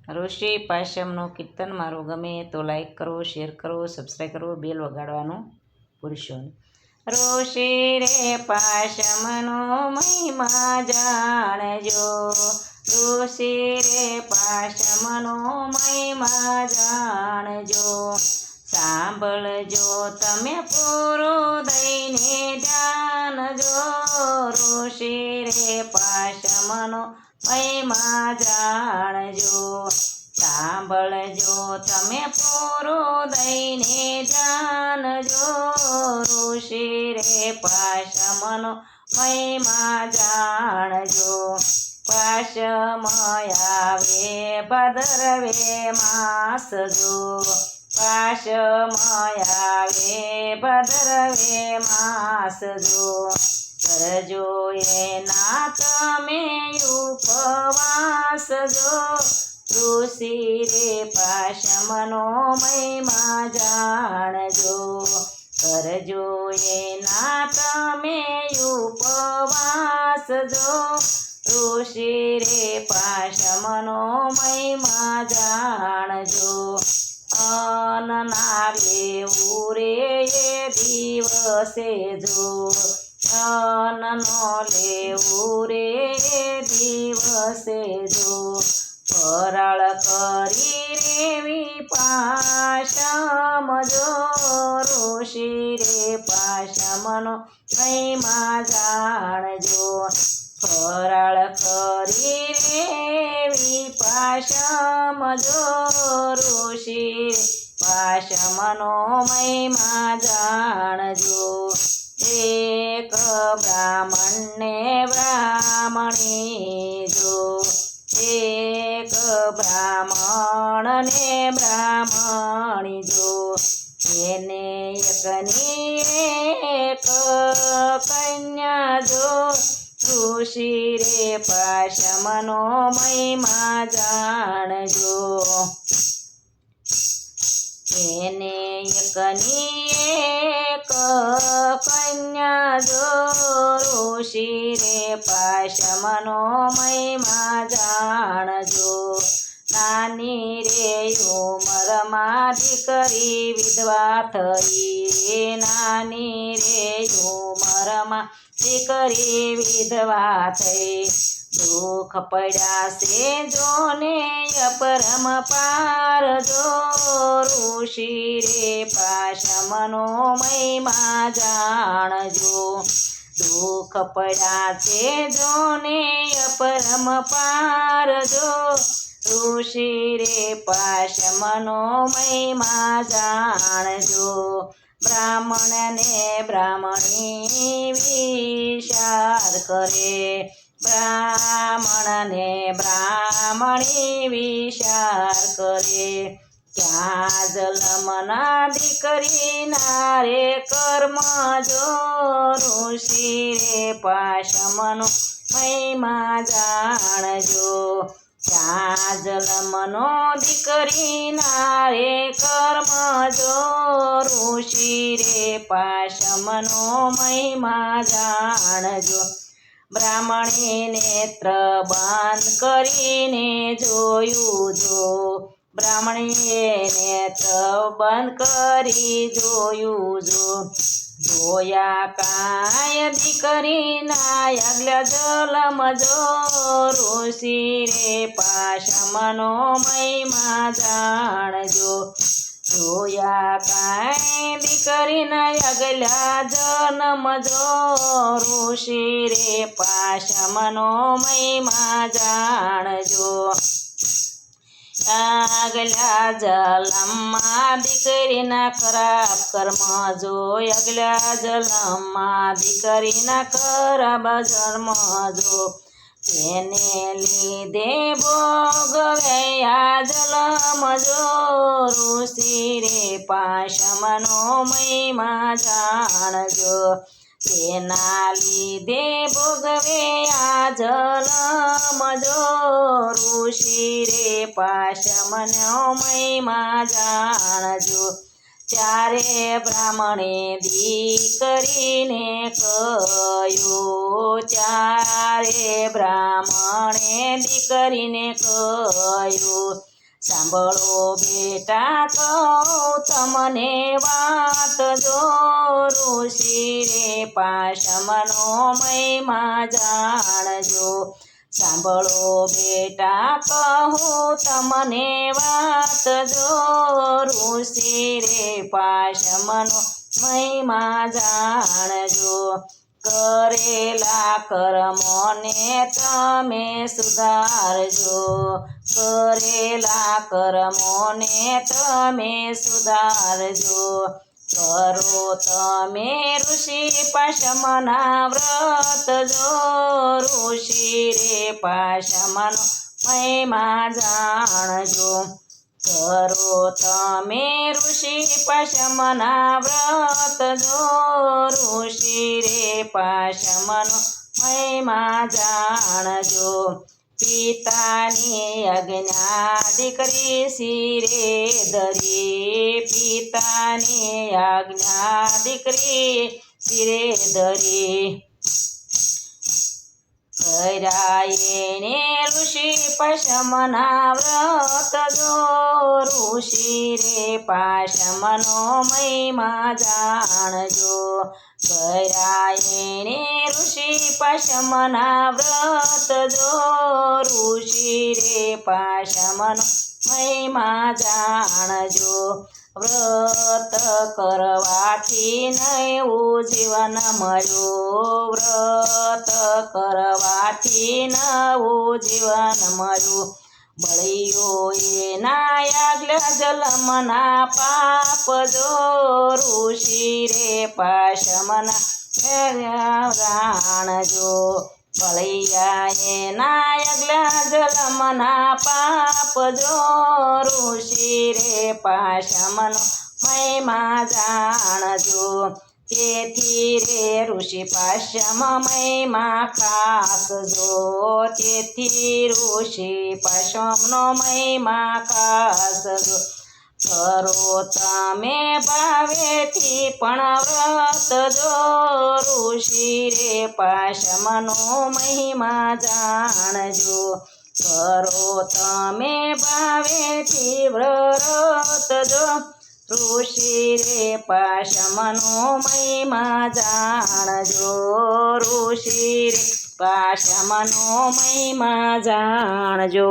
ઋષિ પાશમનું કીર્તન મારું ગમે તો લાઈક કરો, શેર કરો, સબસ્ક્રાઈબ કરો, બેલ વગાડવાનું ભૂલશો નહીં. ઋષિ રે પાશમનો મહિમા જાણજો, ઋષિ રે પાશમનો મહિમા જાણજો. સાંભળજો તમે પૂરું દઈને ધ્યાનજો, ઋષિ રે પાશમનો મહિમા જાણજો. સાંભળજો તમે પૂરું દઈને ધ્યાનજો, ઋષિ રે પાશમનો મહિમા જાણજો. પાશમ આવે ભાદરવે માસ જો, પાશમ આવે ભાદરવે માસ જો. કરજો એના તમે ઉપવાસ જો, ઋષિ રે પાશમનો મહિમા જાણજો. કરજો એના તમે ઉપવાસ જો, ઋષિ રે પાશમનો મહિમા જાણજો. અન્ન ના લેવું રે એ દિવસે જો, અન્ન નો લેવું રે એ દિવસે જો. ફરાળ કરી રેવી પાશમ જો, ઋષિ રે પાશમનો મહિમા જાણજો. ફરાળ કરી રેવી પાશમ જો, ઋષિ રે પાશમનો મહિમા જાણજો. એક બ્રાહ્મણને બ્રાહ્મણી જો, એક બ્રાહ્મણને બ્રાહ્મણી જો. એને એકની એક કન્યા જો, ઋષિ રે પાશમનો મહિમા જાણજો. એને એકની એક કન્યા જો, ઋષિ રે પાશમનો મહિમા જાણજો. નાની રે ઉંમરમાં દીકરી વિધવા થઈ, નાની રે ઉંમરમાં દીકરી વિધવા થઈ. દુઃખ પડ્યા છે જોને અપરમ પાર જો, ઋષિ રે પાશમનો મહિમા જાણજો. દુઃખ પડ્યા છે જોને અપરમ પાર જો, ઋષિ રે પાશમનો મહિમા જાણજો. બ્રાહ્મણ ને બ્રાહ્મણી વિચાર કરે, બ્રાહ્મણ ને બ્રાહ્મણી વિચાર કરે. ક્યાં જન્મના દીકરીના રે કર્મ જો, ઋષિ રે પાશમનો મહિમા જાણજો. ક્યાં જન્મનો દીકરીના રે કર્મ જો, ઋષિ રે પાશમનો મહિમા જાણજો. બ્રાહ્મણે નેત્ર બંધ કરીને જોયું જો, બ્રાહ્મણે નેત્ર બંધ કરી જોયું જો. જોયા કાય દીકરીના આગલા જલમ જો, ઋષિ રે પાશમનો મહિમા જાણજો. જોયા કાંઈ દીકરીના આગલા જન્મ જો, ઋષિ રે પાશમનો મહિમા જાણજો. આગલા જન્મમાં દીકરીના ખરાબ કર્મ જો, આગલા જન્મમાં દીકરીના ખરાબ કર્મ જો. તેને લીધે ભોગવે આ જન્મ જો, ઋષિ રે પાશમનો મહિમા જાણજો. તેના લીધે ભોગવે આ જન્મ જો, ઋષિ રે પાશમનો મહિમા જાણજો. ચારે બ્રાહ્મણે દીકરીને કહ્યું, ચારે બ્રાહ્મણે દીકરીને કહ્યું, સાંભળો બેટા કહું તમને વાત જો ઋષિ રે પાશમનો મહિમા જાણજો સાંભળો બેટા કહું તમને વાત જો ઋષિ રે પાશમનો મહિમા જાણજો કરેલા કર્મોને તમે સુધારજો કરેલા કર્મોને તમે સુધારજો કરો તમે ઋષિ પાશમના વ્રત જો ઋષિ રે પાશમનો મહિમા જાણજો કરો તમે ઋષિ પાશમના વ્રત જો ઋષિ રે પાશમનો મહિમા જાણજો પિતાની આજ્ઞા દીકરી શિરે ધરી પિતાની આજ્ઞા દીકરી શિરે ધરી કર્યા એને ઋષિ પાશમના વ્રત જો ઋષિ રે પાશમનો મહિમા જાણજો કર્યા એને ઋષિ પાશમના વ્રત જો ઋષિ રે પાશમનો મહિમા જાણજો વ્રત કરવાથી નવું જીવન મળ્યું વ્રત કરવાથી નવું જીવન મળ્યું બળીઓ એના આગલા જલમના પાપ જો ઋષિ રે પાશમના જાણજો બળિયા એના આગલા જલમના પાપ જો ઋષિ રે પાશમનો મહિમા જાણજો તેથી રે ઋષિ પાશમ મહિમા ખાસ જો તેથી ઋષિ પાશમનો મહિમા ખાસ જો કરો તમે ભાવેથી પણ વ્રત જો ઋષિ રે પાશમનો મહિમા જાણજો કરો તમે ભાવેથી વ્રત જો ઋષિ રે પાશમનો મહિમા જાણજો ઋષિ રે પાશમનો મહિમા જાણજો।